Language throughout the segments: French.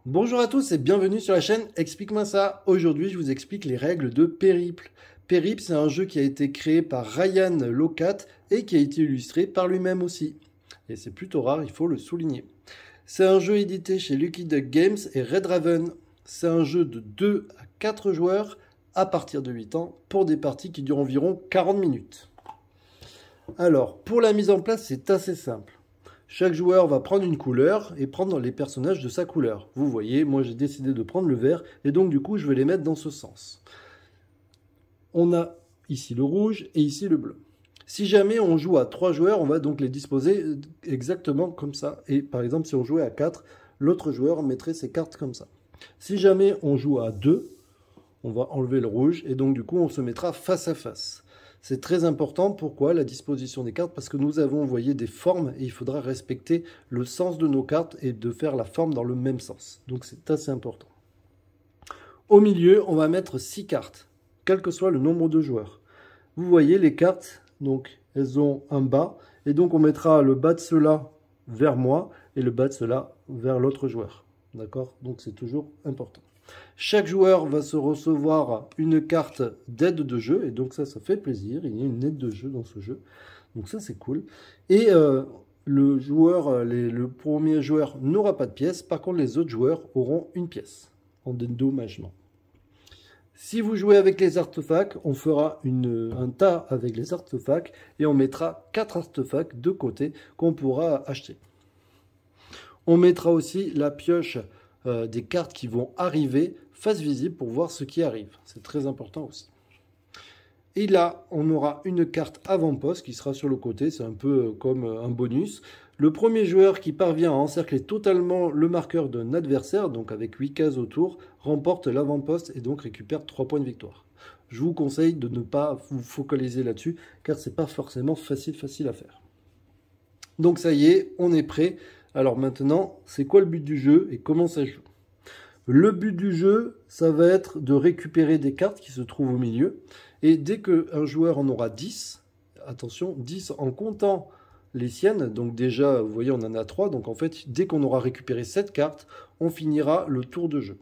Bonjour à tous et bienvenue sur la chaîne Explique-moi ça. Aujourd'hui, je vous explique les règles de Périple. Périple, c'est un jeu qui a été créé par Ryan Locat et qui a été illustré par lui-même aussi. Et c'est plutôt rare, il faut le souligner. C'est un jeu édité chez Lucky Duck Games et Red Raven. C'est un jeu de 2 à 4 joueurs à partir de 8 ans pour des parties qui durent environ 40 minutes. Alors, pour la mise en place, c'est assez simple. Chaque joueur va prendre une couleur et prendre les personnages de sa couleur. Vous voyez, moi j'ai décidé de prendre le vert et donc du coup je vais les mettre dans ce sens. On a ici le rouge et ici le bleu. Si jamais on joue à 3 joueurs, on va donc les disposer exactement comme ça. Et par exemple, si on jouait à 4, l'autre joueur mettrait ses cartes comme ça. Si jamais on joue à 2, on va enlever le rouge et donc du coup on se mettra face à face. C'est très important, pourquoi la disposition des cartes? Parce que nous avons envoyé des formes et il faudra respecter le sens de nos cartes et de faire la forme dans le même sens. Donc c'est assez important. Au milieu, on va mettre 6 cartes, quel que soit le nombre de joueurs. Vous voyez les cartes, donc elles ont un bas et donc on mettra le bas de cela vers moi et le bas de cela vers l'autre joueur. D'accord? Donc c'est toujours important. Chaque joueur va se recevoir une carte d'aide de jeu, et donc ça fait plaisir, il y a une aide de jeu dans ce jeu, donc ça c'est cool. Et le premier joueur n'aura pas de pièce, par contre les autres joueurs auront une pièce, en dédommagement. Si vous jouez avec les artefacts, on fera un tas avec les artefacts, et on mettra 4 artefacts de côté qu'on pourra acheter. On mettra aussi la pioche des cartes qui vont arriver face visible pour voir ce qui arrive. C'est très important aussi. Et là, on aura une carte avant-poste qui sera sur le côté. C'est un peu comme un bonus. Le premier joueur qui parvient à encercler totalement le marqueur d'un adversaire, donc avec 8 cases autour, remporte l'avant-poste et donc récupère 3 points de victoire. Je vous conseille de ne pas vous focaliser là-dessus car c'est pas forcément facile à faire. Donc ça y est, on est prêt. Alors maintenant, c'est quoi le but du jeu et comment ça joue? Le but du jeu, ça va être de récupérer des cartes qui se trouvent au milieu. Et dès qu'un joueur en aura 10, attention, 10 en comptant les siennes, donc déjà, vous voyez, on en a 3. Donc en fait, dès qu'on aura récupéré cette carte, on finira le tour de jeu.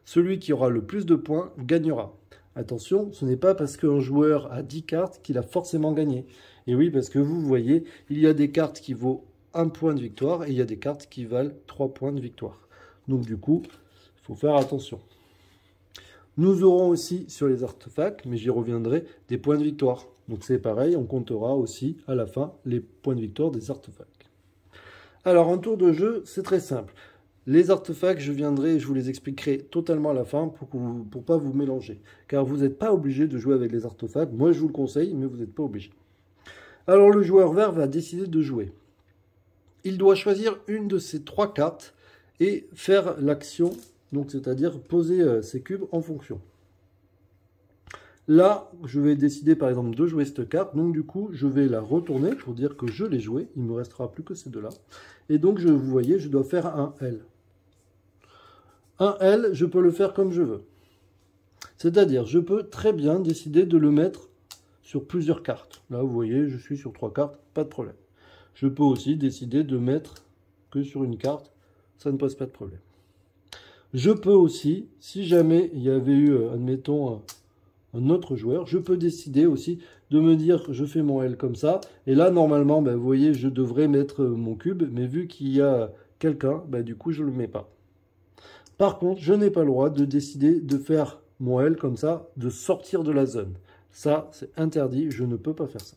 Celui qui aura le plus de points gagnera. Attention, ce n'est pas parce qu'un joueur a 10 cartes qu'il a forcément gagné. Et oui, parce que vous voyez, il y a des cartes qui vaut 1 point de victoire et il y a des cartes qui valent 3 points de victoire. Donc du coup, il faut faire attention. Nous aurons aussi sur les artefacts, mais j'y reviendrai, des points de victoire. Donc c'est pareil, on comptera aussi à la fin les points de victoire des artefacts. Alors un tour de jeu, c'est très simple. Les artefacts, je vous les expliquerai totalement à la fin pour ne pas vous mélanger. Car vous n'êtes pas obligé de jouer avec les artefacts. Moi, je vous le conseille, mais vous n'êtes pas obligé. Alors, le joueur vert va décider de jouer. Il doit choisir une de ces 3 cartes et faire l'action, donc c'est-à-dire poser ses cubes en fonction. Là, je vais décider par exemple de jouer cette carte, donc du coup, je vais la retourner pour dire que je l'ai jouée. Il ne me restera plus que ces deux-là. Et donc, vous voyez, je dois faire un L. Un L, je peux le faire comme je veux. C'est-à-dire, je peux très bien décider de le mettre sur plusieurs cartes. Là, vous voyez, je suis sur 3 cartes, pas de problème. Je peux aussi décider de mettre que sur une carte, ça ne pose pas de problème. Je peux aussi, si jamais il y avait eu, admettons, un autre joueur, je peux décider aussi de me dire que je fais mon L comme ça. Et là, normalement, vous voyez, je devrais mettre mon cube, mais vu qu'il y a quelqu'un, du coup, je ne le mets pas. Par contre, je n'ai pas le droit de décider de faire mon L comme ça, de sortir de la zone. Ça, c'est interdit, je ne peux pas faire ça.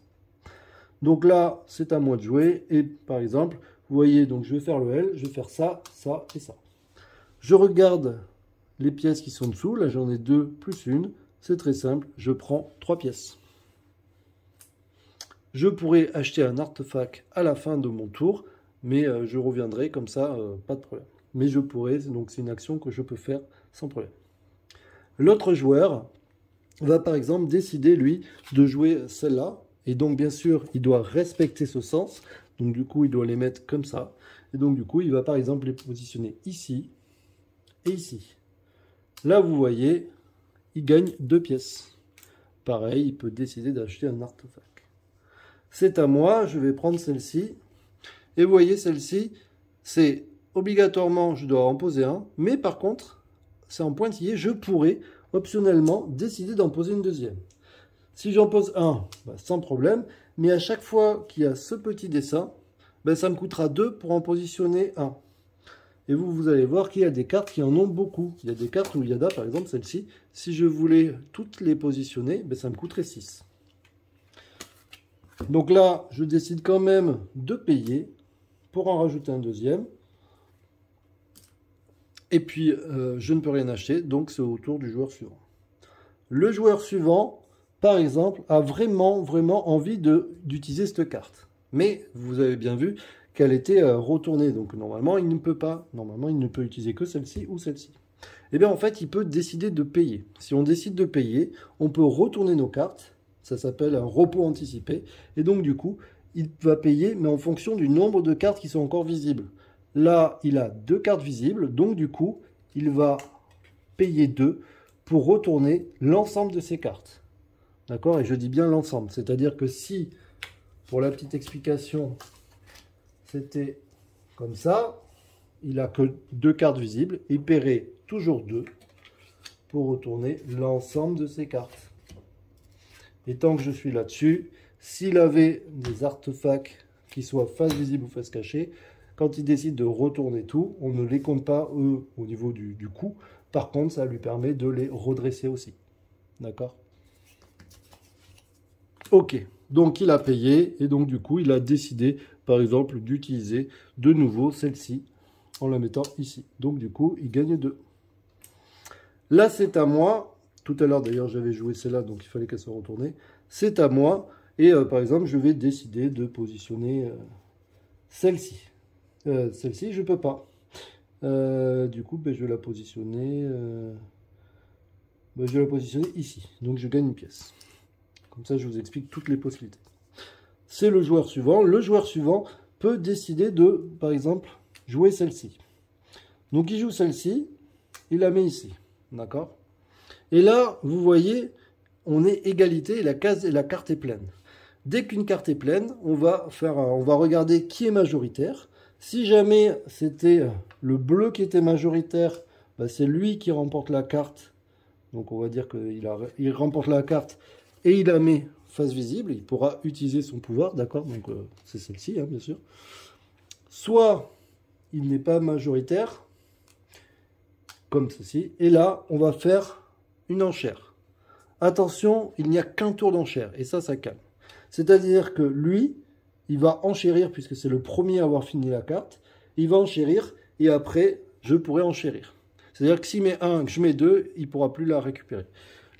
Donc là, c'est à moi de jouer. Et par exemple, vous voyez, donc je vais faire le L, je vais faire ça, ça et ça. Je regarde les pièces qui sont dessous. Là, j'en ai 2 plus une. C'est très simple, je prends 3 pièces. Je pourrais acheter un artefact à la fin de mon tour, mais je reviendrai comme ça, pas de problème. Mais je pourrais, donc c'est une action que je peux faire sans problème. L'autre joueur va par exemple décider, lui, de jouer celle-là. Et donc, bien sûr, il doit respecter ce sens. Donc, du coup, il doit les mettre comme ça. Et donc, du coup, il va par exemple les positionner ici et ici. Là, vous voyez, il gagne 2 pièces. Pareil, il peut décider d'acheter un artefact. C'est à moi, je vais prendre celle-ci. Et vous voyez, celle-ci, c'est obligatoirement, je dois en poser un, mais par contre, c'est en pointillé, je pourrais optionnellement décider d'en poser une deuxième. Si j'en pose un, bah, sans problème, mais à chaque fois qu'il y a ce petit dessin, bah, ça me coûtera 2 pour en positionner un. Et vous allez voir qu'il y a des cartes qui en ont beaucoup. Il y a des cartes où il y a, par exemple celle-ci, si je voulais toutes les positionner, bah, ça me coûterait 6. Donc là, je décide quand même de payer pour en rajouter un deuxième. Et puis, je ne peux rien acheter, donc c'est au tour du joueur suivant. Le joueur suivant, par exemple, a vraiment envie d'utiliser cette carte. Mais vous avez bien vu qu'elle était retournée, donc normalement, il ne peut pas. Normalement, il ne peut utiliser que celle-ci ou celle-ci. Et bien, en fait, il peut décider de payer. Si on décide de payer, on peut retourner nos cartes. Ça s'appelle un repos anticipé. Et donc, du coup, il va payer, mais en fonction du nombre de cartes qui sont encore visibles. Là, il a 2 cartes visibles, donc du coup, il va payer 2 pour retourner l'ensemble de ses cartes. D'accord? Et je dis bien l'ensemble. C'est-à-dire que si, pour la petite explication, c'était comme ça, il n'a que 2 cartes visibles, il paierait toujours 2 pour retourner l'ensemble de ses cartes. Et tant que je suis là-dessus, s'il avait des artefacts qui soient face visible ou face cachée, quand il décide de retourner tout, on ne les compte pas, eux, au niveau du coût. Par contre, ça lui permet de les redresser aussi. D'accord? Ok. Donc, il a payé. Et donc, du coup, il a décidé, par exemple, d'utiliser de nouveau celle-ci en la mettant ici. Donc, du coup, il gagne 2. Là, c'est à moi. Tout à l'heure, d'ailleurs, j'avais joué celle-là, donc il fallait qu'elle soit retournée. C'est à moi. Et, par exemple, je vais décider de positionner celle-ci. Celle-ci, je ne peux pas. Du coup, ben, je vais la positionner ici. Donc, je gagne une pièce. Comme ça, je vous explique toutes les possibilités. C'est le joueur suivant. Le joueur suivant peut décider de, par exemple, jouer celle-ci. Donc, il joue celle-ci. Il la met ici. D'accord? Et là, vous voyez, on est égalité et la carte est pleine. Dès qu'une carte est pleine, on va regarder qui est majoritaire. Si jamais c'était le bleu qui était majoritaire, bah c'est lui qui remporte la carte. Donc on va dire qu'il remporte la carte et il la met face visible. Il pourra utiliser son pouvoir, d'accord? Donc c'est celle-ci, hein, bien sûr. Soit il n'est pas majoritaire, comme ceci. Et là, on va faire une enchère. Attention, il n'y a qu'un tour d'enchère. Et ça calme. C'est-à-dire que lui, il va enchérir, puisque c'est le premier à avoir fini la carte. Il va enchérir, et après, je pourrai enchérir. C'est-à-dire que s'il met 1, que je mets 2, il ne pourra plus la récupérer.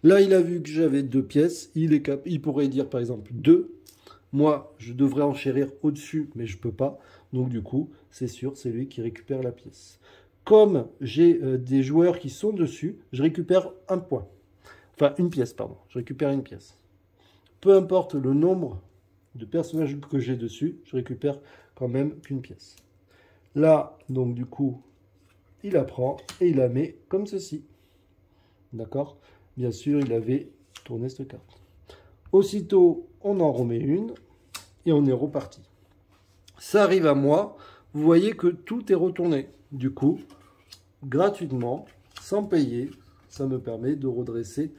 Là, il a vu que j'avais 2 pièces. Il pourrait dire, par exemple, 2. Moi, je devrais enchérir au-dessus, mais je ne peux pas. Donc, du coup, c'est sûr, c'est lui qui récupère la pièce. Comme j'ai des joueurs qui sont dessus, je récupère un point. Enfin, une pièce, pardon. Je récupère une pièce. Peu importe le nombre de personnages que j'ai dessus, je récupère quand même qu'une pièce. Là, donc du coup, il la prend et il la met comme ceci. D'accord? Bien sûr, il avait tourné cette carte. Aussitôt, on en remet une et on est reparti. Ça arrive à moi. Vous voyez que tout est retourné. Du coup, gratuitement, sans payer, ça me permet de redresser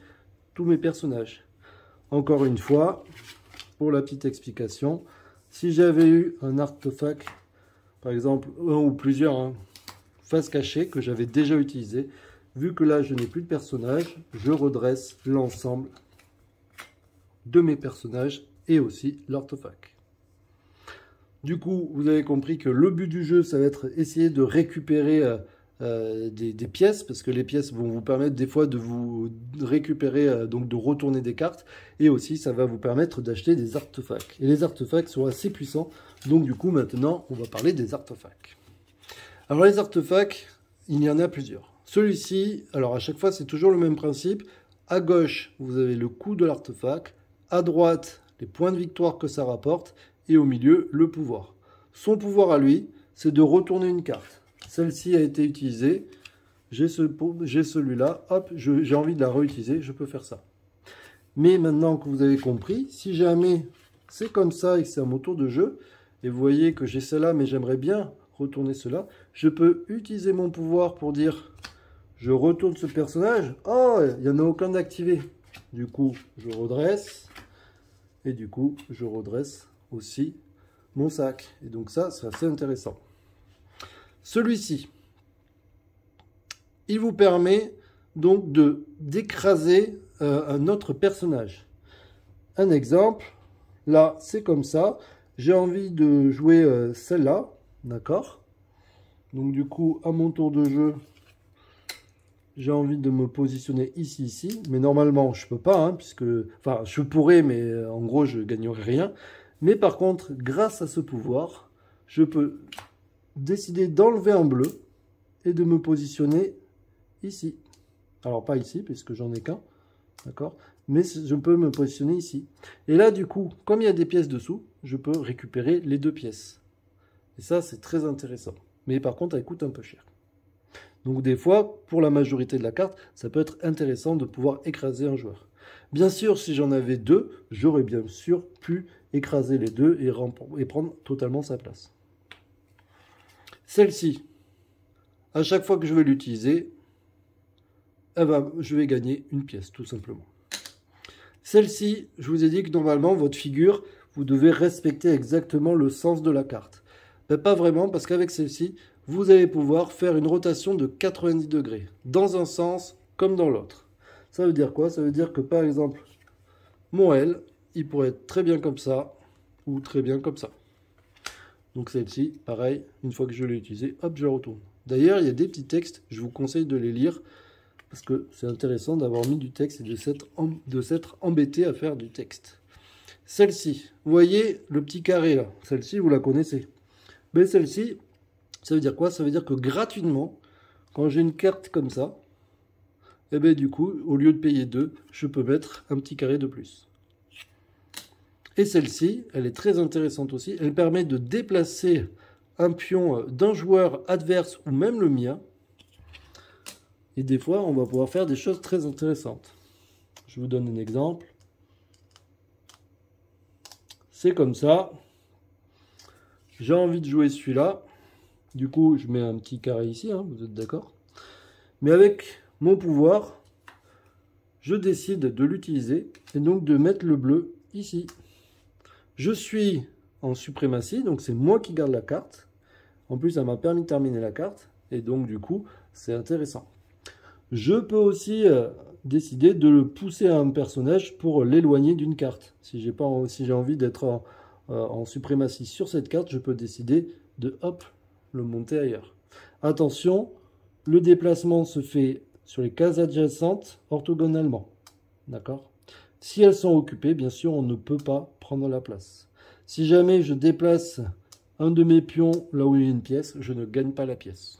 tous mes personnages. Encore une fois, pour la petite explication, si j'avais eu un artefact, par exemple, un ou plusieurs, hein, face cachée, que j'avais déjà utilisé, vu que là je n'ai plus de personnage, je redresse l'ensemble de mes personnages et aussi l'artefact. Du coup, vous avez compris que le but du jeu, ça va être essayer de récupérer des pièces, parce que les pièces vont vous permettre des fois de vous récupérer, donc de retourner des cartes, et aussi ça va vous permettre d'acheter des artefacts. Et les artefacts sont assez puissants, donc du coup maintenant on va parler des artefacts. Alors les artefacts, il y en a plusieurs. Celui-ci, alors à chaque fois c'est toujours le même principe. À gauche, vous avez le coût de l'artefact, à droite, les points de victoire que ça rapporte, et au milieu, le pouvoir. Son pouvoir à lui, c'est de retourner une carte. Celle-ci a été utilisée, j'ai celui-là, hop, j'ai envie de la réutiliser, je peux faire ça. Mais maintenant que vous avez compris, si jamais c'est comme ça et que c'est à mon tour de jeu, et vous voyez que j'ai celle-là, mais j'aimerais bien retourner cela. Je peux utiliser mon pouvoir pour dire je retourne ce personnage. Oh, il n'y en a aucun d'activé. Du coup, je redresse. Et du coup, je redresse aussi mon sac. Et donc ça, c'est assez intéressant. Celui-ci, il vous permet donc d'écraser un autre personnage. Un exemple, là, c'est comme ça. J'ai envie de jouer celle-là, d'accord? Donc du coup, à mon tour de jeu, j'ai envie de me positionner ici. Mais normalement, je peux pas, hein, puisque... Enfin, je pourrais, mais en gros, je gagnerai rien. Mais par contre, grâce à ce pouvoir, je peux décider d'enlever un bleu et de me positionner ici. Alors, pas ici, puisque j'en ai qu'un, d'accord? Mais je peux me positionner ici. Et là, du coup, comme il y a des pièces dessous, je peux récupérer les deux pièces. Et ça, c'est très intéressant. Mais par contre, elle coûte un peu cher. Donc des fois, pour la majorité de la carte, ça peut être intéressant de pouvoir écraser un joueur. Bien sûr, si j'en avais deux, j'aurais bien sûr pu écraser les deux et prendre totalement sa place. Celle-ci, à chaque fois que je vais l'utiliser, je vais gagner une pièce, tout simplement. Celle-ci, je vous ai dit que normalement, votre figure, vous devez respecter exactement le sens de la carte. Mais pas vraiment, parce qu'avec celle-ci, vous allez pouvoir faire une rotation de 90 degrés, dans un sens comme dans l'autre. Ça veut dire quoi? Ça veut dire que, par exemple, mon L, il pourrait être très bien comme ça, ou très bien comme ça. Donc celle-ci, pareil, une fois que je l'ai utilisée, hop, je la retourne. D'ailleurs, il y a des petits textes, je vous conseille de les lire, parce que c'est intéressant d'avoir mis du texte et de s'être embêté à faire du texte. Celle-ci, vous voyez le petit carré là, celle-ci, vous la connaissez. Mais celle-ci, ça veut dire quoi? Ça veut dire que gratuitement, quand j'ai une carte comme ça, et bien du coup, au lieu de payer 2, je peux mettre un petit carré de plus. Et celle-ci, elle est très intéressante aussi. Elle permet de déplacer un pion d'un joueur adverse ou même le mien. Et des fois, on va pouvoir faire des choses très intéressantes. Je vous donne un exemple. C'est comme ça. J'ai envie de jouer celui-là. Du coup, je mets un petit carré ici, hein, vous êtes d'accord? Mais avec mon pouvoir, je décide de l'utiliser et donc de mettre le bleu ici. Je suis en suprématie, donc c'est moi qui garde la carte. En plus, ça m'a permis de terminer la carte. Et donc, du coup, c'est intéressant. Je peux aussi décider de le pousser à un personnage pour l'éloigner d'une carte. Si j'ai envie d'être en suprématie sur cette carte, je peux décider de hop, le monter ailleurs. Attention, le déplacement se fait sur les cases adjacentes orthogonalement. D'accord? Si elles sont occupées, bien sûr, on ne peut pas prendre la place. Si jamais je déplace un de mes pions là où il y a une pièce, je ne gagne pas la pièce.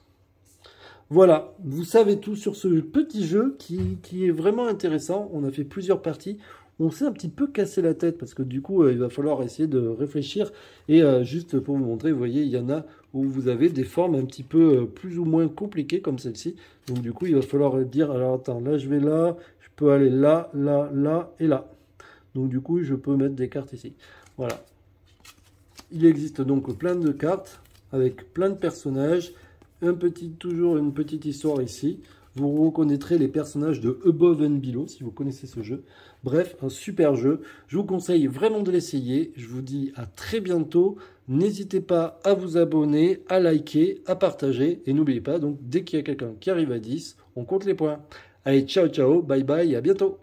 Voilà, vous savez tout sur ce petit jeu qui est vraiment intéressant. On a fait plusieurs parties. On s'est un petit peu cassé la tête parce que du coup, il va falloir essayer de réfléchir. Et juste pour vous montrer, vous voyez, il y en a où vous avez des formes un petit peu plus ou moins compliquées comme celle-ci. Donc du coup, il va falloir dire, alors attends, là je vais là, je peux aller là, là, là et là. Donc du coup, je peux mettre des cartes ici. Voilà. Il existe donc plein de cartes avec plein de personnages. Toujours une petite histoire ici. Vous reconnaîtrez les personnages de Above and Below si vous connaissez ce jeu. Bref, un super jeu. Je vous conseille vraiment de l'essayer. Je vous dis à très bientôt. N'hésitez pas à vous abonner, à liker, à partager. Et n'oubliez pas, donc dès qu'il y a quelqu'un qui arrive à 10, on compte les points. Allez, ciao, ciao, bye bye et à bientôt.